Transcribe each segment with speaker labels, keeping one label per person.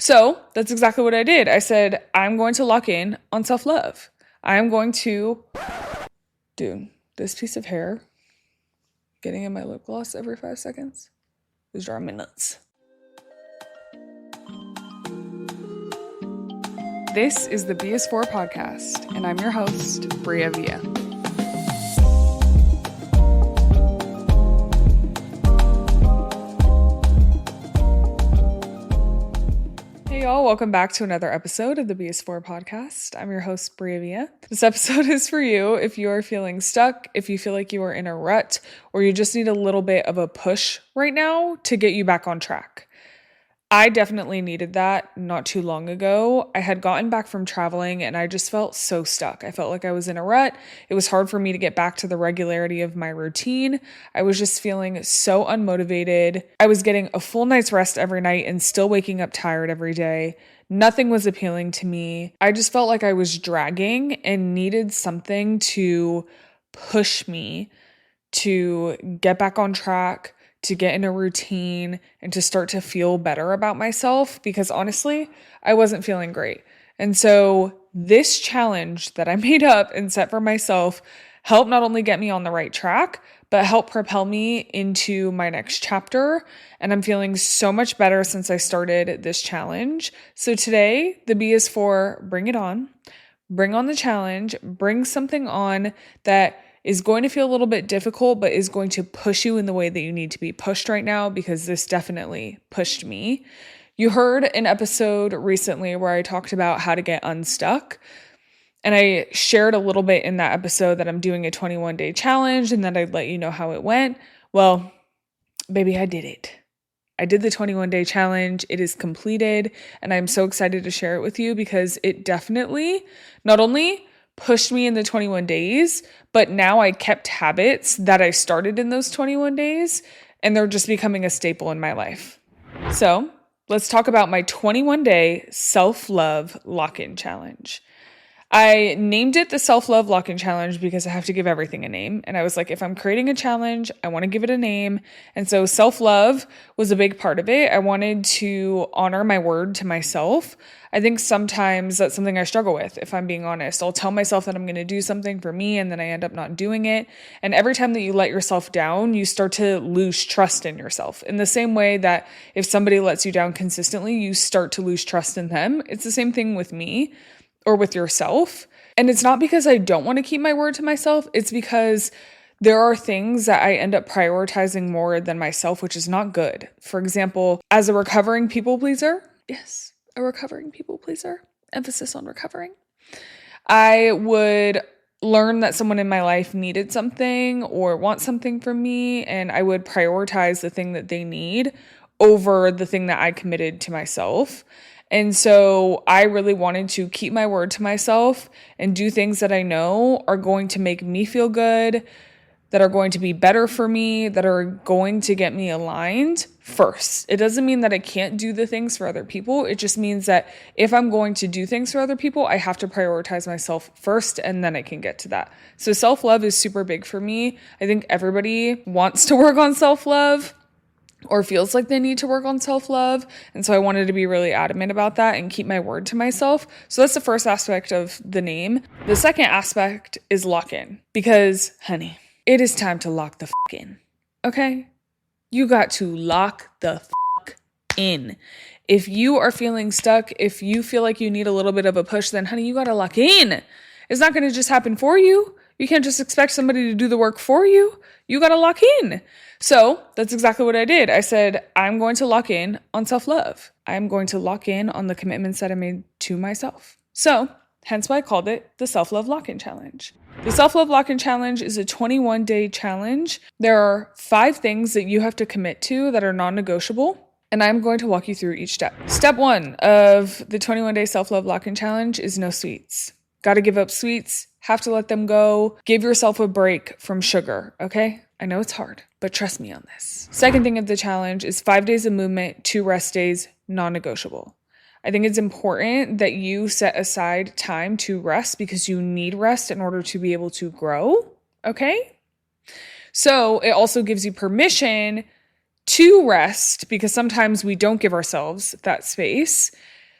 Speaker 1: So that's exactly what I did. I said, I'm going to lock in on self-love. I'm going to, dude, this piece of hair getting in my lip gloss every 5 seconds is driving me nuts. This is the BS4 podcast, and I'm your host, Bria Villa. Hey y'all, welcome back to another episode of the BS4 podcast. I'm your host, Bria Villa. This episode is for you if you are feeling stuck, if you feel like you are in a rut, or you just need a little bit of a push right now to get you back on track. I definitely needed that not too long ago. I had gotten back from traveling and I just felt so stuck. I felt like I was in a rut. It was hard for me to get back to the regularity of my routine. I was just feeling so unmotivated. I was getting a full night's rest every night and still waking up tired every day. Nothing was appealing to me. I just felt like I was dragging and needed something to push me to get back on track, to get in a routine, and to start to feel better about myself, because honestly, I wasn't feeling great. And so this challenge that I made up and set for myself helped not only get me on the right track, but helped propel me into my next chapter. And I'm feeling so much better since I started this challenge. So today, the B is for bring it on, bring on the challenge, bring something on that is going to feel a little bit difficult, but is going to push you in the way that you need to be pushed right now, because this definitely pushed me. You heard an episode recently where I talked about how to get unstuck. And I shared a little bit in that episode that I'm doing a 21-day challenge and that I'd let you know how it went. Well, baby, I did it. I did the 21-day challenge. It is completed. And I'm so excited to share it with you because it definitely not only pushed me in the 21 days, but now I kept habits that I started in those 21 days, and they're just becoming a staple in my life. So let's talk about my 21-day self-love lock-in challenge. I named it the self-love lock-in challenge because I have to give everything a name. And I was like, if I'm creating a challenge, I want to give it a name. And so self-love was a big part of it. I wanted to honor my word to myself. I think sometimes that's something I struggle with, if I'm being honest. I'll tell myself that I'm going to do something for me, and then I end up not doing it. And every time that you let yourself down, you start to lose trust in yourself. In the same way that if somebody lets you down consistently, you start to lose trust in them. It's the same thing with me or with yourself. And it's not because I don't want to keep my word to myself. It's because there are things that I end up prioritizing more than myself, which is not good. For example, as a recovering people pleaser, yes, a recovering people pleaser, emphasis on recovering, I would learn that someone in my life needed something or wants something from me, and I would prioritize the thing that they need over the thing that I committed to myself. And so I really wanted to keep my word to myself and do things that I know are going to make me feel good, that are going to be better for me, that are going to get me aligned first. It doesn't mean that I can't do the things for other people. It just means that if I'm going to do things for other people, I have to prioritize myself first, and then I can get to that. So self-love is super big for me. I think everybody wants to work on self-love, or feels like they need to work on self-love. And so I wanted to be really adamant about that and keep my word to myself. So that's the first aspect of the name. The second aspect is lock in, because honey, it is time to lock the fuck in. Okay? You got to lock the fuck in. If you are feeling stuck, if you feel like you need a little bit of a push, then honey, you got to lock in. It's not going to just happen for you. You can't just expect somebody to do the work for you. You got to lock in. So that's exactly what I did. I said, I'm going to lock in on self-love. I'm going to lock in on the commitments that I made to myself. So hence why I called it the self-love lock-in challenge. The self-love lock-in challenge is a 21-day challenge. There are 5 things that you have to commit to that are non-negotiable, and I'm going to walk you through each step. Step 1 of the 21-day self-love lock-in challenge is no sweets. Got to give up sweets, have to let them go. Give yourself a break from sugar, okay? I know it's hard, but trust me on this. Second thing of the challenge is 5 days of movement, 2 rest days, non-negotiable. I think it's important that you set aside time to rest because you need rest in order to be able to grow, okay? So it also gives you permission to rest, because sometimes we don't give ourselves that space.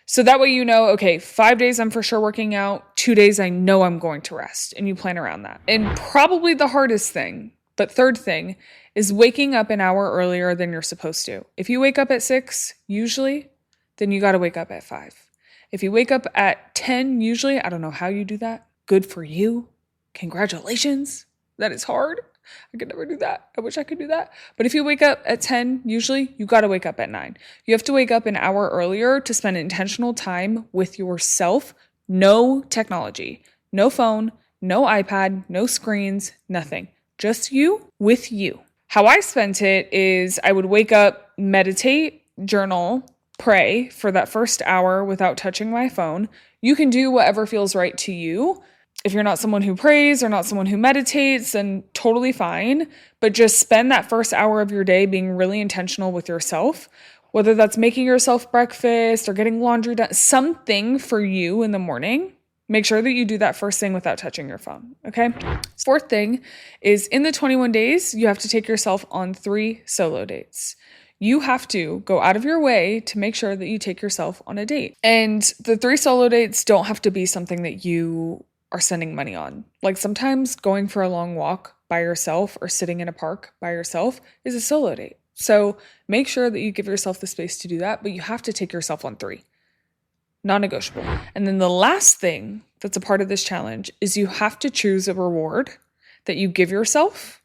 Speaker 1: So that way, okay, 5 days I'm for sure working out, 2 days I know I'm going to rest, and you plan around that. And probably the hardest thing, but third thing, is waking up an hour earlier than you're supposed to. If you wake up at 6, usually, then you got to wake up at 5. If you wake up at 10, usually, I don't know how you do that. Good for you. Congratulations. That is hard. I could never do that. I wish I could do that. But if you wake up at 10, usually you got to wake up at 9. You have to wake up an hour earlier to spend intentional time with yourself. No technology, no phone, no iPad, no screens, nothing. Just you with you. How I spent it is I would wake up, meditate, journal, pray for that first hour without touching my phone. You can do whatever feels right to you. If you're not someone who prays or not someone who meditates, then totally fine. But just spend that first hour of your day being really intentional with yourself, whether that's making yourself breakfast or getting laundry done, something for you in the morning. Make sure that you do that first thing without touching your phone, okay? Fourth thing is in the 21 days, you have to take yourself on 3 solo dates. You have to go out of your way to make sure that you take yourself on a date. And the 3 solo dates don't have to be something that you are spending money on. Like sometimes going for a long walk by yourself or sitting in a park by yourself is a solo date. So make sure that you give yourself the space to do that, but you have to take yourself on 3. Non-negotiable. And then the last thing that's a part of this challenge is you have to choose a reward that you give yourself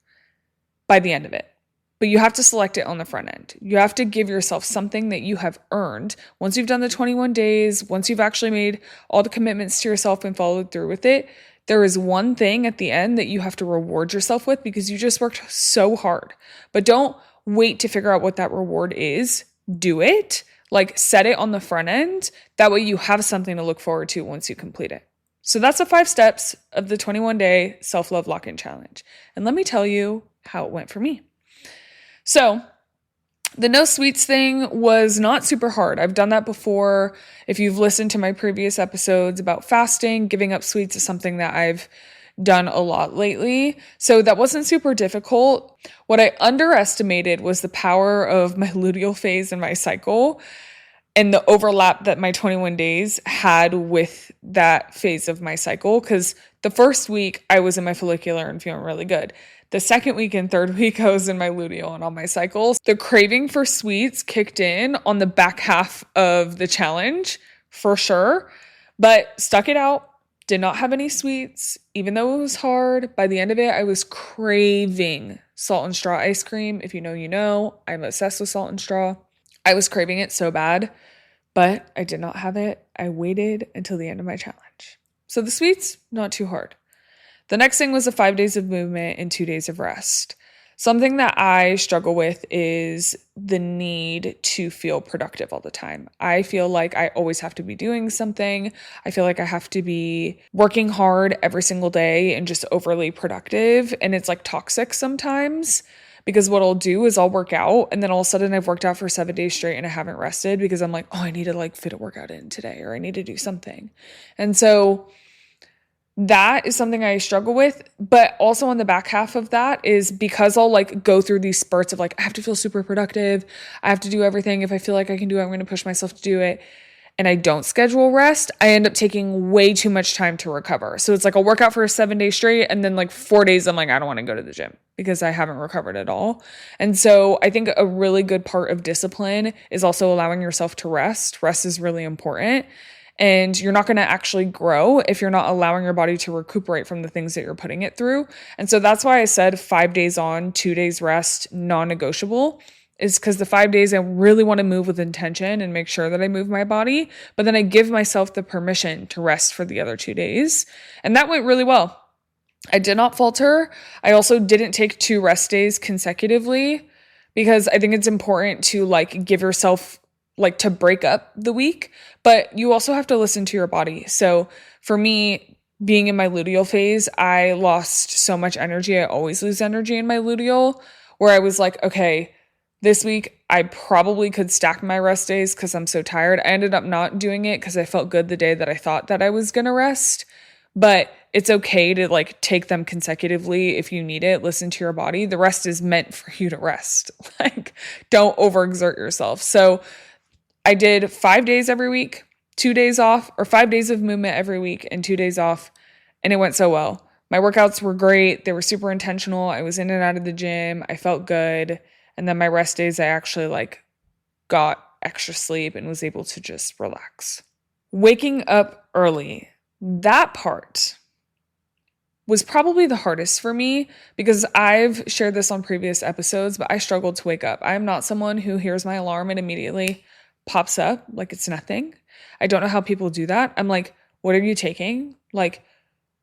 Speaker 1: by the end of it. But you have to select it on the front end. You have to give yourself something that you have earned. Once you've done the 21 days, once you've actually made all the commitments to yourself and followed through with it, there is one thing at the end that you have to reward yourself with because you just worked so hard. But don't wait to figure out what that reward is. Do it. Like set it on the front end. That way you have something to look forward to once you complete it. So that's the 5 steps of the 21-day self-love lock-in challenge. And let me tell you how it went for me. So the no sweets thing was not super hard. I've done that before. If you've listened to my previous episodes about fasting, giving up sweets is something that I've done a lot lately. So that wasn't super difficult. What I underestimated was the power of my luteal phase and my cycle and the overlap that my 21 days had with that phase of my cycle. Because the first week I was in my follicular and feeling really good. The second week and third week, I was in my luteal and on my cycles. The craving for sweets kicked in on the back half of the challenge for sure, but stuck it out. Did not have any sweets, even though it was hard. By the end of it, I was craving salt and straw ice cream. If you know, you know. I'm obsessed with salt and straw. I was craving it so bad, but I did not have it. I waited until the end of my challenge. So the sweets, not too hard. The next thing was the 5 days of movement and 2 days of rest. Something that I struggle with is the need to feel productive all the time. I feel like I always have to be doing something. I feel like I have to be working hard every single day and just overly productive. And it's like toxic sometimes because what I'll do is I'll work out and then all of a sudden I've worked out for 7 days straight and I haven't rested because I'm like, oh, I need to like fit a workout in today or I need to do something. And so that is something I struggle with, but also on the back half of that is because I'll like go through these spurts of like, I have to feel super productive. I have to do everything. If I feel like I can do it, I'm going to push myself to do it. And I don't schedule rest. I end up taking way too much time to recover. So it's like I'll work out for 7 days straight. And then like 4 days, I'm like, I don't want to go to the gym because I haven't recovered at all. And so I think a really good part of discipline is also allowing yourself to rest. Rest is really important. And you're not going to actually grow if you're not allowing your body to recuperate from the things that you're putting it through. And so that's why I said 5 days on, 2 days rest, non-negotiable, is because the 5 days I really want to move with intention and make sure that I move my body. But then I give myself the permission to rest for the other 2 days. And that went really well. I did not falter. I also didn't take 2 rest days consecutively because I think it's important to like give yourself like to break up the week, but you also have to listen to your body. So for me, being in my luteal phase, I lost so much energy. I always lose energy in my luteal where I was like, okay, this week I probably could stack my rest days because I'm so tired. I ended up not doing it because I felt good the day that I thought that I was going to rest. But it's okay to like take them consecutively if you need it. Listen to your body. The rest is meant for you to rest. Like, don't overexert yourself. So I did 5 days every week, 2 days off, or 5 days of movement every week and 2 days off. And it went so well. My workouts were great. They were super intentional. I was in and out of the gym. I felt good. And then my rest days, I actually like got extra sleep and was able to just relax. Waking up early, that part was probably the hardest for me because I've shared this on previous episodes, but I struggled to wake up. I am not someone who hears my alarm and immediately pops up like it's nothing. I don't know how people do that. I'm like, what are you taking? Like,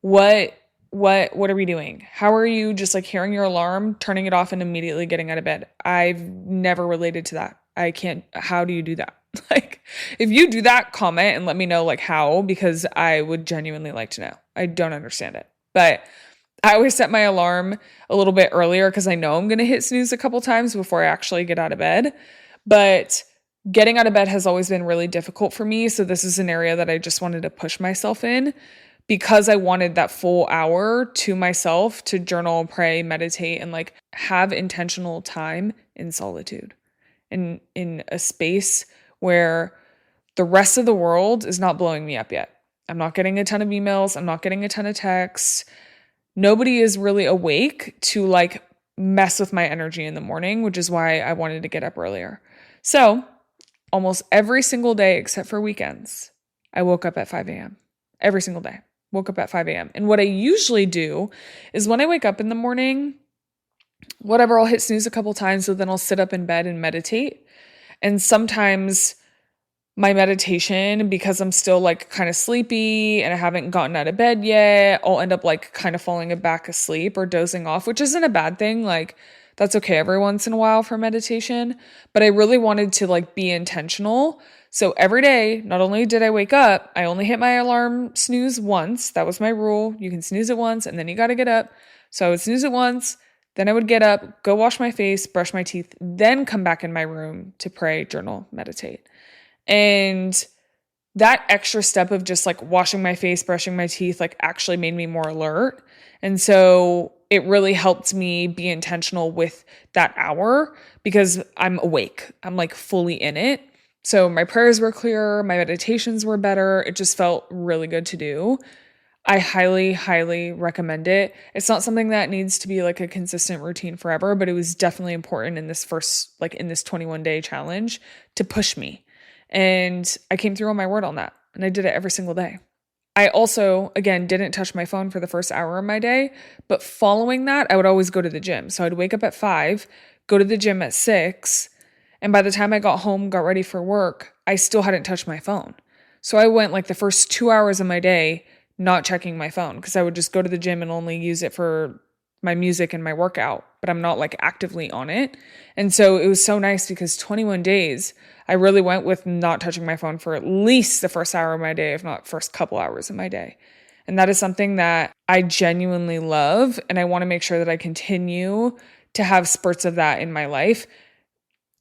Speaker 1: what are we doing? How are you just like hearing your alarm, turning it off, and immediately getting out of bed? I've never related to that. I can't. How do you do that? Like, if you do that, comment and let me know like how, because I would genuinely like to know. I don't understand it. But I always set my alarm a little bit earlier because I know I'm going to hit snooze a couple times before I actually get out of bed. But getting out of bed has always been really difficult for me. So this is an area that I just wanted to push myself in because I wanted that full hour to myself to journal, pray, meditate, and like have intentional time in solitude and in a space where the rest of the world is not blowing me up yet. I'm not getting a ton of emails. I'm not getting a ton of texts. Nobody is really awake to like mess with my energy in the morning, which is why I wanted to get up earlier. So almost every single day, except for weekends, I woke up at 5 a.m. Every single day, woke up at 5 a.m. And what I usually do is when I wake up in the morning, whatever, I'll hit snooze a couple times, so then I'll sit up in bed and meditate. And sometimes my meditation, because I'm still like kind of sleepy and I haven't gotten out of bed yet, I'll end up like kind of falling back asleep or dozing off, which isn't a bad thing. Like, that's okay every once in a while for meditation. But I really wanted to like be intentional. So every day, not only did I wake up, I only hit my alarm snooze once. That was my rule. You can snooze it once and then you got to get up. So I would snooze it once. Then I would get up, go wash my face, brush my teeth, then come back in my room to pray, journal, meditate. And that extra step of just like washing my face, brushing my teeth, like actually made me more alert. And so it really helped me be intentional with that hour because I'm awake. I'm like fully in it. So my prayers were clearer, my meditations were better. It just felt really good to do. I highly, highly recommend it. It's not something that needs to be like a consistent routine forever, but it was definitely important in this first, like in this 21-day challenge to push me. And I came through on my word on that. And I did it every single day. I also, again, didn't touch my phone for the first hour of my day. But following that, I would always go to the gym. So I'd wake up at 5, go to the gym at 6. And by the time I got home, got ready for work, I still hadn't touched my phone. So I went like the first 2 hours of my day not checking my phone because I would just go to the gym and only use it for my music and my workout, but I'm not like actively on it. And so it was so nice because 21 days, I really went with not touching my phone for at least the first hour of my day, if not first couple hours of my day. And that is something that I genuinely love. And I want to make sure that I continue to have spurts of that in my life.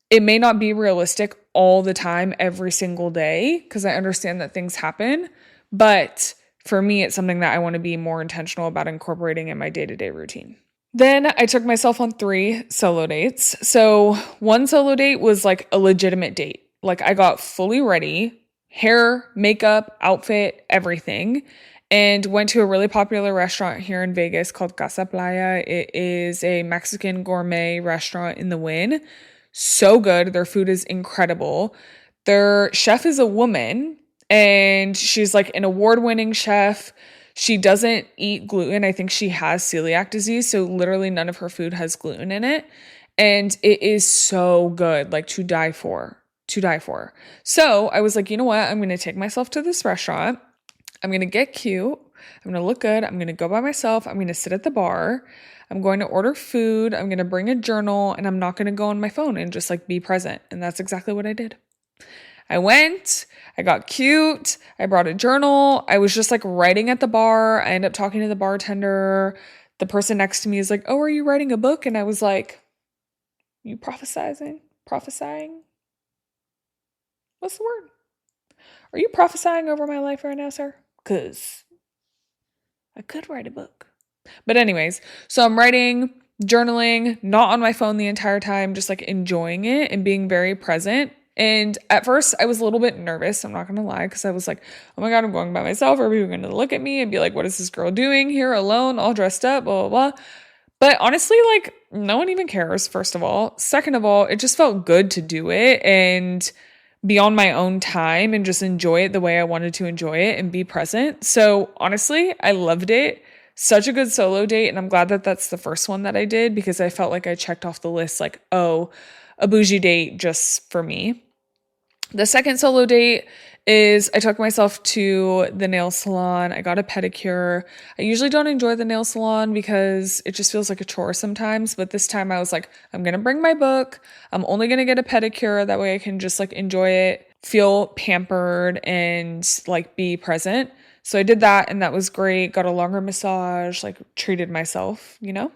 Speaker 1: It may not be realistic all the time, every single day, because I understand that things happen, but for me, it's something that I want to be more intentional about incorporating in my day-to-day routine. Then I took myself on 3 solo dates. So one solo date was like a legitimate date. Like I got fully ready, hair, makeup, outfit, everything, and went to a really popular restaurant here in Vegas called Casa Playa. It is a Mexican gourmet restaurant in the Wynn. So good. Their food is incredible. Their chef is a woman. And she's like an award-winning chef. She doesn't eat gluten. I think she has celiac disease. So literally none of her food has gluten in it. And it is so good, like to die for. So I was like, you know what? I'm going to take myself to this restaurant. I'm going to get cute. I'm going to look good. I'm going to go by myself. I'm going to sit at the bar. I'm going to order food. I'm going to bring a journal. And I'm not going to go on my phone and just like be present. And that's exactly what I did. I went, I got cute, I brought a journal, I was just like writing at the bar, I ended up talking to the bartender, the person next to me is like, oh, are you writing a book? And I was like, you prophesying? What's the word? Are you prophesying over my life right now, sir? Because I could write a book. But anyways, so I'm writing, journaling, not on my phone the entire time, just like enjoying it and being very present. And at first, I was a little bit nervous. I'm not going to lie, because I was like, oh my God, I'm going by myself. Are people going to look at me and be like, what is this girl doing here alone, all dressed up, blah, blah, blah. But honestly, like, no one even cares, first of all. Second of all, it just felt good to do it and be on my own time and just enjoy it the way I wanted to enjoy it and be present. So honestly, I loved it. Such a good solo date. And I'm glad that that's the first one that I did, because I felt like I checked off the list, like, oh, a bougie date just for me. The second solo date is I took myself to the nail salon. I got a pedicure. I usually don't enjoy the nail salon because it just feels like a chore sometimes. But this time I was like, I'm going to bring my book. I'm only going to get a pedicure. That way I can just like enjoy it, feel pampered, and like be present. So I did that, and that was great. Got a longer massage, like treated myself, you know?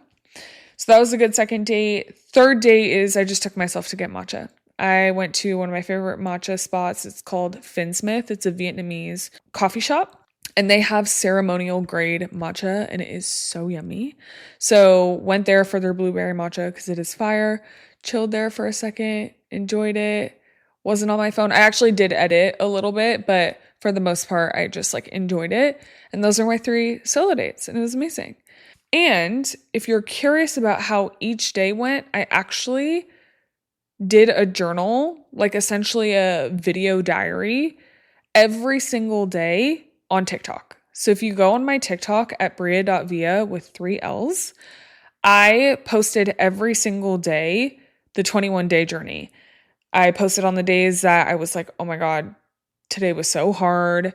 Speaker 1: So that was a good second date. Third date is I just took myself to get matcha. I went to one of my favorite matcha spots. It's called Finsmith. It's a Vietnamese coffee shop, and they have ceremonial grade matcha, and it is so yummy. So went there for their blueberry matcha because it is fire. Chilled there for a second, enjoyed it. Wasn't on my phone. I actually did edit a little bit, but for the most part, I just like enjoyed it. And those are my 3 solo dates, and it was amazing. And if you're curious about how each day went, I actually did a journal, like essentially a video diary, every single day on TikTok. So if you go on my TikTok at bria.via with 3 L's, I posted every single day the 21-day journey. I posted on the days that I was like, oh my God, today was so hard.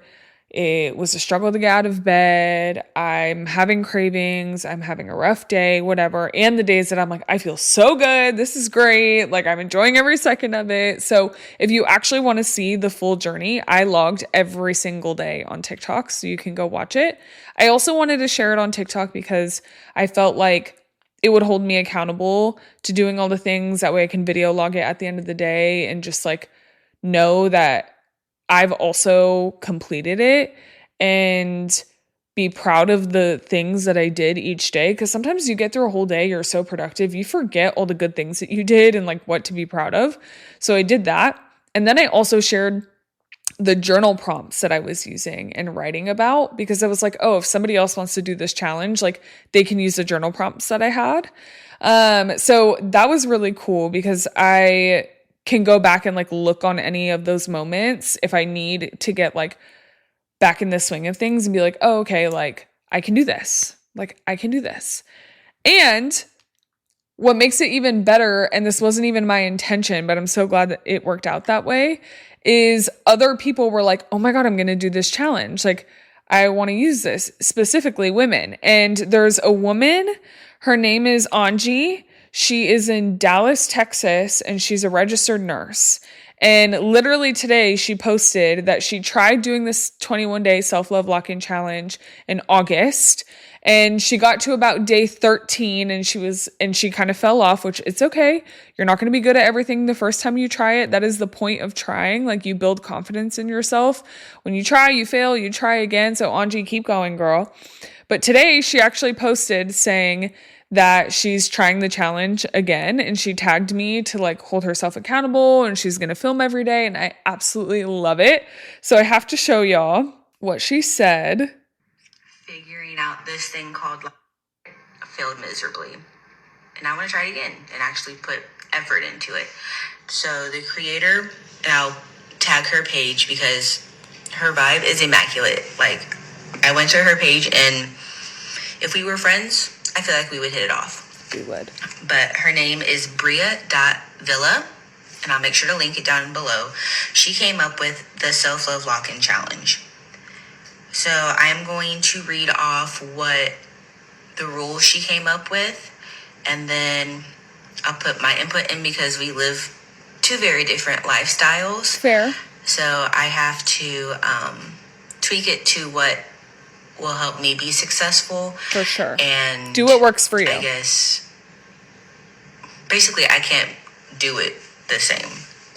Speaker 1: It was a struggle to get out of bed. I'm having cravings. I'm having a rough day, whatever. And the days that I'm like, I feel so good. This is great. Like, I'm enjoying every second of it. So if you actually want to see the full journey, I logged every single day on TikTok, so you can go watch it. I also wanted to share it on TikTok because I felt like it would hold me accountable to doing all the things. That way I can video log it at the end of the day and just like know that I've also completed it and be proud of the things that I did each day. Because sometimes you get through a whole day, you're so productive, you forget all the good things that you did and like what to be proud of. So I did that. And then I also shared the journal prompts that I was using and writing about, because I was like, oh, if somebody else wants to do this challenge, like they can use the journal prompts that I had. So that was really cool because I can go back and like look on any of those moments if I need to get like back in the swing of things and be like, oh, okay, like I can do this. Like I can do this. And what makes it even better, and this wasn't even my intention, but I'm so glad that it worked out that way, is other people were like, oh my God, I'm going to do this challenge. Like I want to use this, specifically women. And there's a woman, her name is Angie. She is in Dallas, Texas, and she's a registered nurse. And literally today she posted that she tried doing this 21-day self-love lock-in challenge in August. And she got to about day 13 and she kind of fell off, which it's okay. You're not going to be good at everything the first time you try it. That is the point of trying. Like you build confidence in yourself. When you try, you fail, you try again. So Angie, keep going, girl. But today she actually posted saying that she's trying the challenge again, and she tagged me to like hold herself accountable, and she's going to film every day, and I absolutely love it. So I have to show y'all what she said.
Speaker 2: Figuring out this thing called failed miserably, and I want to try it again and actually put effort into it. So the creator, and I'll tag her page because her vibe is immaculate. Like I went to her page, and if we were friends, I feel like we would hit it off.
Speaker 1: We would. But
Speaker 2: her name is bria.villa, and I'll make sure to link it down below. She came up with the self-love lock-in challenge. So I'm going to read off what the rules she came up with, and then I'll put my input in because we live 2 very different lifestyles.
Speaker 1: Fair.
Speaker 2: So I have to tweak it to what will help me be successful.
Speaker 1: For sure.
Speaker 2: And
Speaker 1: do what works for you.
Speaker 2: I guess basically I can't do it the same.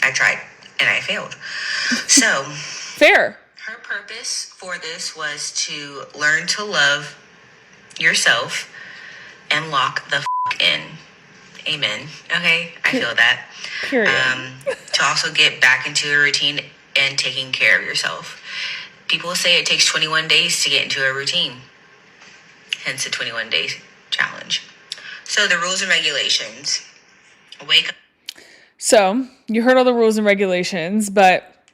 Speaker 2: I tried and I failed. So
Speaker 1: fair.
Speaker 2: Her purpose for this was to learn to love yourself and lock the in. Amen. Okay, I feel that.
Speaker 1: Period.
Speaker 2: To also get back into a routine and taking care of yourself. People say it takes 21 days to get into a routine, hence the 21 days challenge. So the rules and regulations. Wake up.
Speaker 1: So you heard all the rules and regulations, but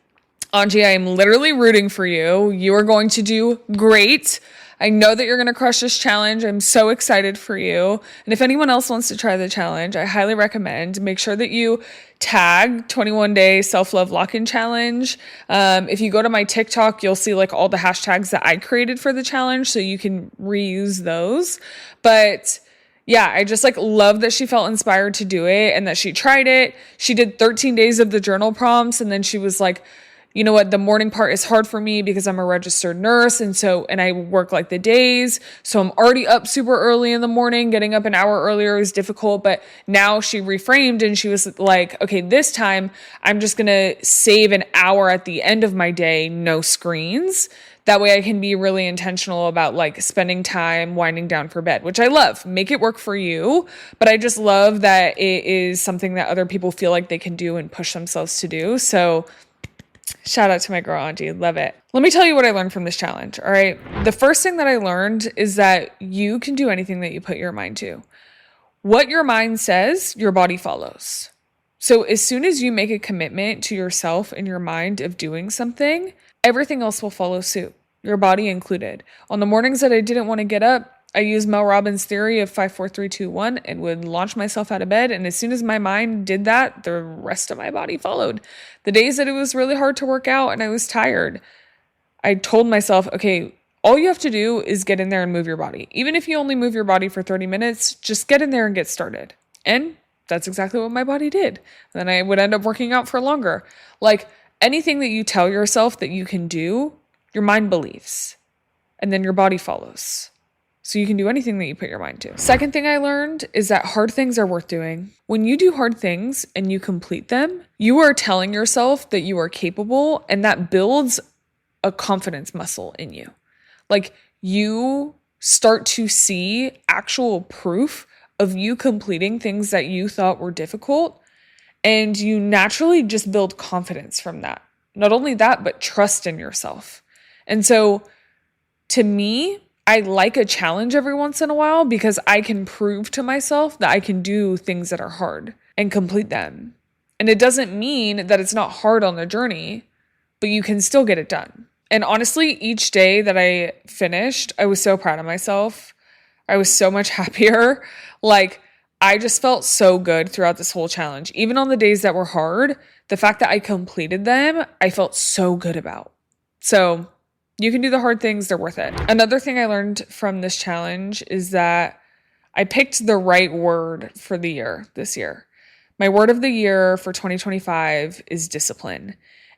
Speaker 1: Angie, I am literally rooting for you. You are going to do great. I know that you're going to crush this challenge. I'm so excited for you. And if anyone else wants to try the challenge, I highly recommend make sure that you tag 21 day self-love lock-in challenge. If you go to my TikTok, you'll see like all the hashtags that I created for the challenge, so you can reuse those. But yeah, I just like love that she felt inspired to do it and that she tried it. She did 13 days of the journal prompts, and then she was like, you know what, the morning part is hard for me because I'm a registered nurse. And I work like the days. So I'm already up super early in the morning. Getting up an hour earlier is difficult. But now she reframed and she was like, okay, this time I'm just going to save an hour at the end of my day, no screens. That way I can be really intentional about like spending time winding down for bed, which I love. Make it work for you. But I just love that it is something that other people feel like they can do and push themselves to do. So shout out to my girl, Angie. Love it. Let me tell you what I learned from this challenge. All right. The first thing that I learned is that you can do anything that you put your mind to. What your mind says, your body follows. So as soon as you make a commitment to yourself and your mind of doing something, everything else will follow suit, your body included. On the mornings that I didn't want to get up, I used Mel Robbins' theory of 5, 4, 3, 2, 1 and would launch myself out of bed. And as soon as my mind did that, the rest of my body followed. The days that it was really hard to work out and I was tired, I told myself, okay, all you have to do is get in there and move your body. Even if you only move your body for 30 minutes, just get in there and get started. And that's exactly what my body did. And then I would end up working out for longer. Like anything that you tell yourself that you can do, your mind believes. And then your body follows. So you can do anything that you put your mind to. Second thing I learned is that hard things are worth doing. When you do hard things and you complete them, you are telling yourself that you are capable, and that builds a confidence muscle in you. Like you start to see actual proof of you completing things that you thought were difficult, and you naturally just build confidence from that. Not only that, but trust in yourself. And so to me, I like a challenge every once in a while because I can prove to myself that I can do things that are hard and complete them. And it doesn't mean that it's not hard on the journey, but you can still get it done. And honestly, each day that I finished, I was so proud of myself. I was so much happier. Like, I just felt so good throughout this whole challenge. Even on the days that were hard, the fact that I completed them, I felt so good about. So you can do the hard things, they're worth it. Another thing I learned from this challenge is that I picked the right word for the year this year. My word of the year for 2025 is discipline.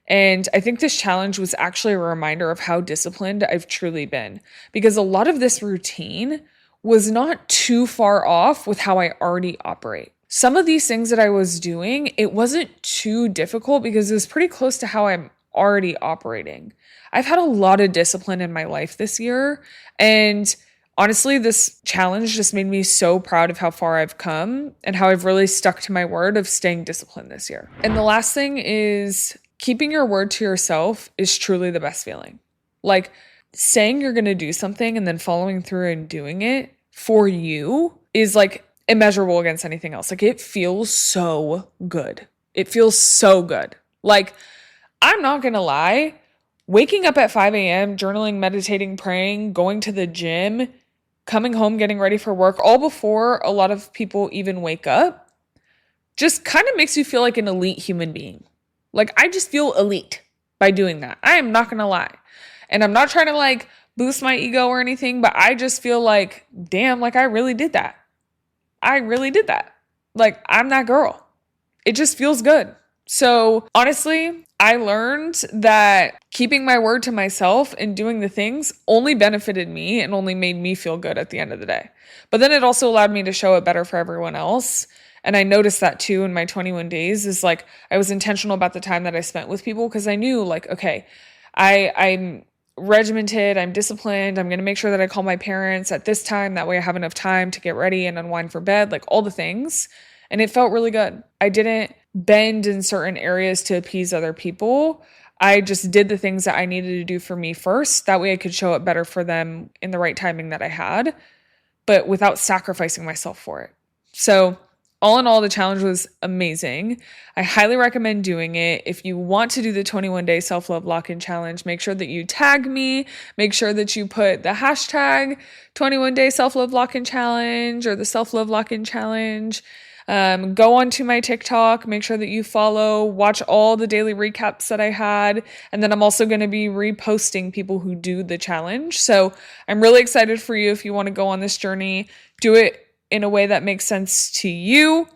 Speaker 1: And I think this challenge was actually a reminder of how disciplined I've truly been, because a lot of this routine was not too far off with how I already operate. Some of these things that I was doing, it wasn't too difficult because it was pretty close to how I'm already operating. I've had a lot of discipline in my life this year, and honestly, this challenge just made me so proud of how far I've come and how I've really stuck to my word of staying disciplined this year. And the last thing is keeping your word to yourself is truly the best feeling. Like saying you're going to do something and then following through and doing it for you is like immeasurable against anything else. Like it feels so good. It feels so good. Like I'm not going to lie. Waking up at 5 a.m., journaling, meditating, praying, going to the gym, coming home, getting ready for work, all before a lot of people even wake up, just kind of makes you feel like an elite human being. Like I just feel elite by doing that. I am not going to lie. And I'm not trying to like boost my ego or anything, but I just feel like, damn, like I really did that. I really did that. Like I'm that girl. It just feels good. So honestly, I learned that keeping my word to myself and doing the things only benefited me and only made me feel good at the end of the day. But then it also allowed me to show it better for everyone else. And I noticed that too in my 21 days is like, I was intentional about the time that I spent with people because I knew like, okay, I'm regimented, I'm disciplined, I'm going to make sure that I call my parents at this time. That way I have enough time to get ready and unwind for bed, like all the things. And it felt really good. I didn't bend in certain areas to appease other people. I just did the things that I needed to do for me first. That way I could show up better for them in the right timing that I had, but without sacrificing myself for it. So all in all, the challenge was amazing. I highly recommend doing it. If you want to do the 21-day self-love lock-in challenge, make sure that you tag me. Make sure that you put the hashtag 21-day self-love lock-in challenge or the self-love lock-in challenge. Go onto my TikTok, make sure that you follow, watch all the daily recaps that I had. And then I'm also going to be reposting people who do the challenge. So I'm really excited for you if you want to go on this journey. Do it in a way that makes sense to you.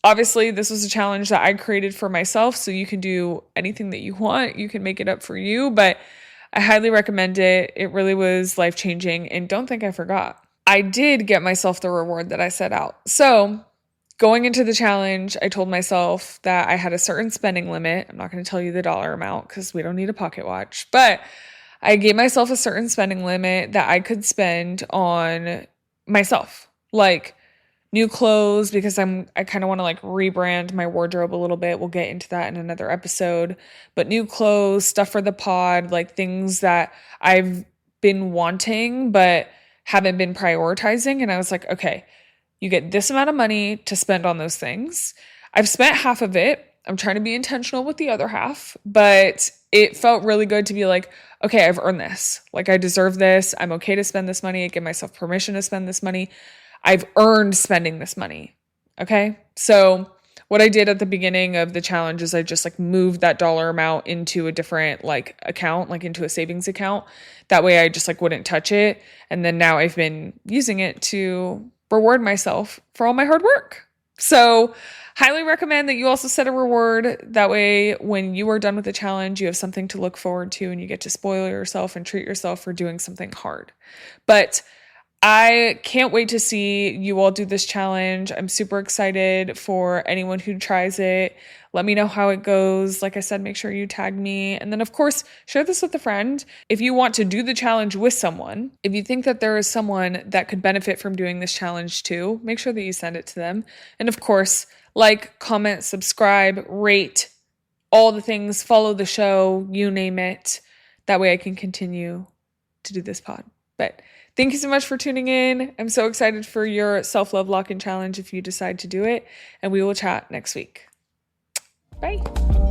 Speaker 1: Obviously, this was a challenge that I created for myself, so you can do anything that you want. You can make it up for you, but I highly recommend it. It really was life-changing, and don't think I forgot. I did get myself the reward that I set out. So going into the challenge, I told myself that I had a certain spending limit. I'm not going to tell you the dollar amount because we don't need a pocket watch, but I gave myself a certain spending limit that I could spend on myself, like new clothes, because I kind of want to like rebrand my wardrobe a little bit. We'll get into that in another episode, but new clothes, stuff for the pod, like things that I've been wanting but haven't been prioritizing. And I was like, okay, you get this amount of money to spend on those things. I've spent half of it. I'm trying to be intentional with the other half, but it felt really good to be like, okay, I've earned this. Like I deserve this. I'm okay to spend this money. I give myself permission to spend this money. I've earned spending this money. Okay. So what I did at the beginning of the challenge is I just like moved that dollar amount into a different like account, like into a savings account. That way I just like wouldn't touch it. And then now I've been using it to reward myself for all my hard work. So highly recommend that you also set a reward. That way, when you are done with the challenge, you have something to look forward to and you get to spoil yourself and treat yourself for doing something hard. But I can't wait to see you all do this challenge. I'm super excited for anyone who tries it. Let me know how it goes. Like I said, make sure you tag me. And then, of course, share this with a friend. If you want to do the challenge with someone, if you think that there is someone that could benefit from doing this challenge too, make sure that you send it to them. And of course, like, comment, subscribe, rate, all the things, follow the show, you name it. That way I can continue to do this pod. But thank you so much for tuning in. I'm so excited for your self-love lock-in challenge if you decide to do it. And we will chat next week. Bye.